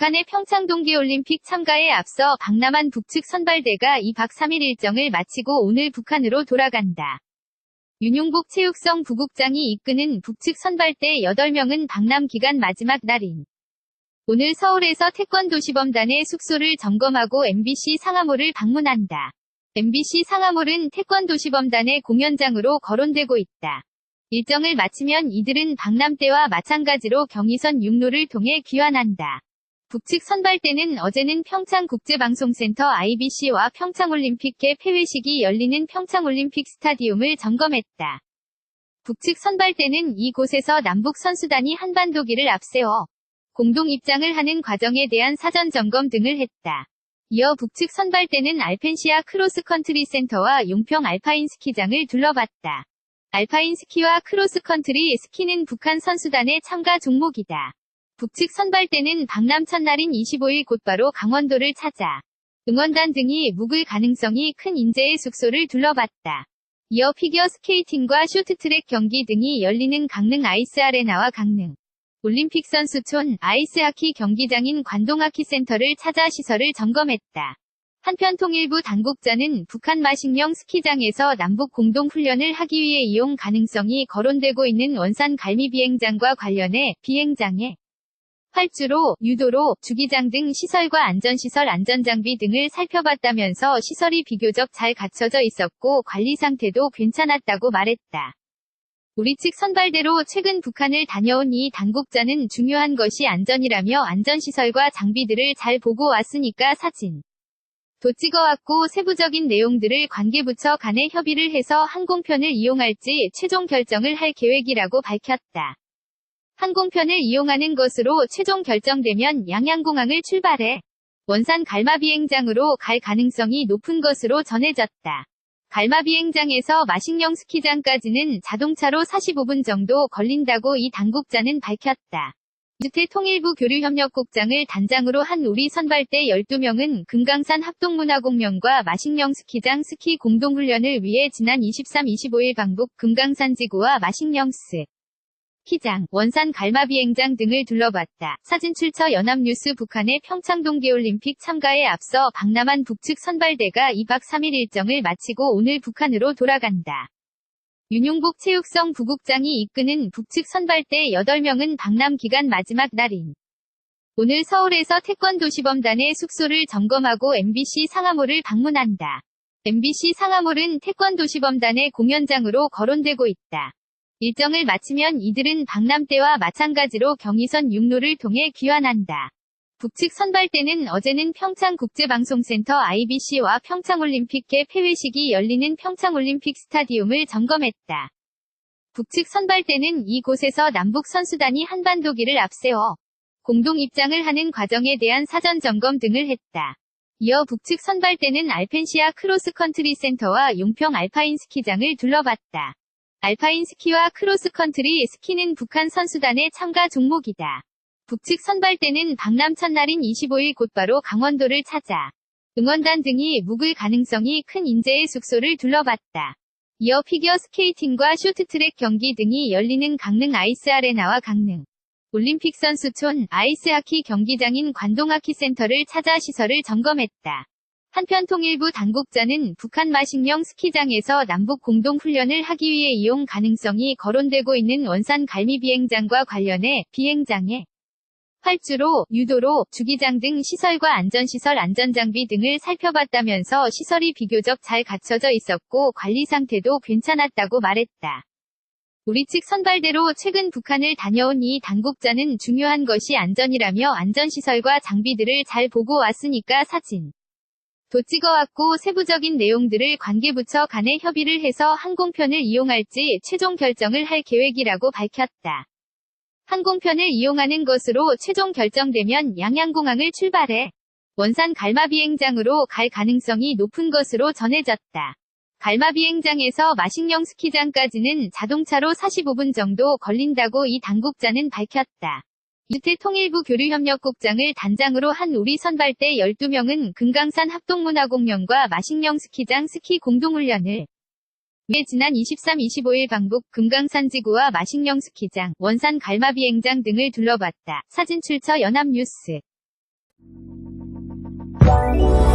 북한의 평창 동계올림픽 참가에 앞서 박남한 북측 선발대가 2박 3일 일정을 마치고 오늘 북한으로 돌아간다. 윤용복 체육성 부국장이 이끄는 북측 선발대 8명은 박람 기간 마지막 날인 오늘 서울에서 태권도시범단의 숙소를 점검하고 MBC 상암홀을 방문한다. MBC 상암홀은 태권도시범단의 공연장으로 거론되고 있다. 일정을 마치면 이들은 박람대와 마찬가지로 경의선 육로를 통해 귀환한다. 북측 선발대는 어제는 평창국제방송센터 IBC와 평창올림픽 개 폐회식이 열리는 평창올림픽 스타디움을 점검했다. 북측 선발대는 이곳에서 남북 선수단이 한반도기를 앞세워 공동 입장을 하는 과정에 대한 사전 점검 등을 했다. 이어 북측 선발대는 알펜시아 크로스컨트리 센터와 용평 알파인 스키장을 둘러봤다. 알파인 스키와 크로스컨트리 스키는 북한 선수단의 참가 종목이다. 북측 선발대는 박람 첫날인 25일 곧바로 강원도를 찾아 응원단 등이 묵을 가능성이 큰 인재의 숙소를 둘러봤다. 이어 피겨 스케이팅과 쇼트트랙 경기 등이 열리는 강릉 아이스 아레나와 강릉 올림픽 선수촌 아이스하키 경기장인 관동하키센터를 찾아 시설을 점검했다. 한편 통일부 당국자는 북한 마식령 스키장에서 남북 공동훈련을 하기 위해 이용 가능성이 거론되고 있는 원산 갈미 비행장과 관련해 비행장에 활주로, 유도로, 주기장 등 시설과 안전시설 안전장비 등을 살펴봤다면서 시설이 비교적 잘 갖춰져 있었고 관리 상태도 괜찮았다고 말했다. 우리 측 선발대로 최근 북한을 다녀온 이 당국자는 중요한 것이 안전이라며 안전시설과 장비들을 잘 보고 왔으니까 사진 도 찍어왔고 세부적인 내용들을 관계부처 간에 협의를 해서 항공편을 이용할지 최종 결정을 할 계획이라고 밝혔다. 항공편을 이용하는 것으로 최종 결정되면 양양공항을 출발해 원산 갈마비행장으로 갈 가능성이 높은 것으로 전해졌다. 갈마비행장에서 마식령 스키장까지는 자동차로 45분 정도 걸린다고 이 당국자는 밝혔다. 유태 통일부 교류협력국장을 단장으로 한 우리 선발대 12명은 금강산 합동문화공연과 마식령 스키장 스키 공동훈련을 위해 지난 23, 25일 방북 금강산 지구와 마식령 스키장, 원산 갈마비행장 등을 둘러봤다. 사진 출처 연합뉴스 북한의 평창 동계올림픽 참가에 앞서 박남한 북측 선발대가 2박 3일 일정을 마치고 오늘 북한으로 돌아간다. 윤용복 체육성 부국장이 이끄는 북측 선발대 8명은 박람 기간 마지막 날인 오늘 서울에서 태권도시범단의 숙소를 점검하고 MBC 상암홀을 방문한다. MBC 상암홀은 태권도시범단의 공연장으로 거론되고 있다. 일정을 마치면 이들은 박람대와 마찬가지로 경의선 육로를 통해 귀환한다. 북측 선발대는 어제는 평창국제방송센터 IBC와 평창올림픽 개 폐회식이 열리는 평창올림픽 스타디움을 점검했다. 북측 선발대는 이곳에서 남북 선수단이 한반도기를 앞세워 공동 입장을 하는 과정에 대한 사전 점검 등을 했다. 이어 북측 선발대는 알펜시아 크로스컨트리 센터와 용평 알파인 스키장을 둘러봤다. 알파인 스키와 크로스컨트리 스키는 북한 선수단의 참가 종목이다. 북측 선발대는 박람 첫날인 25일 곧바로 강원도를 찾아 응원단 등이 묵을 가능성이 큰 인재의 숙소를 둘러봤다. 이어 피겨 스케이팅과 쇼트트랙 경기 등이 열리는 강릉 아이스 아레나와 강릉 올림픽 선수촌 아이스하키 경기장인 관동하키센터를 찾아 시설을 점검했다. 한편 통일부 당국자는 북한 마식령 스키장에서 남북 공동훈련을 하기 위해 이용 가능성이 거론되고 있는 원산 갈미 비행장과 관련해 비행장에 활주로, 유도로, 주기장 등 시설과 안전시설 안전장비 등을 살펴봤다면서 시설이 비교적 잘 갖춰져 있었고 관리 상태도 괜찮았다고 말했다. 우리 측 선발대로 최근 북한을 다녀온 이 당국자는 중요한 것이 안전이라며 안전시설과 장비들을 잘 보고 왔으니까 사진 도 찍어왔고 세부적인 내용들을 관계부처 간에 협의를 해서 항공편을 이용할지 최종 결정을 할 계획이라고 밝혔다. 항공편을 이용하는 것으로 최종 결정되면 양양공항을 출발해 원산 갈마비행장으로 갈 가능성이 높은 것으로 전해졌다. 갈마비행장에서 마식령 스키장까지는 자동차로 45분 정도 걸린다고 이 당국자는 밝혔다. 유태 통일부 교류협력국장을 단장으로 한 우리 선발대 12명은 금강산 합동문화공연과 마식령 스키장 스키 공동훈련을 위해 지난 23, 25일 방북 금강산지구와 마식령 스키장, 원산 갈마비행장 등을 둘러봤다. 사진 출처 연합뉴스 Bye.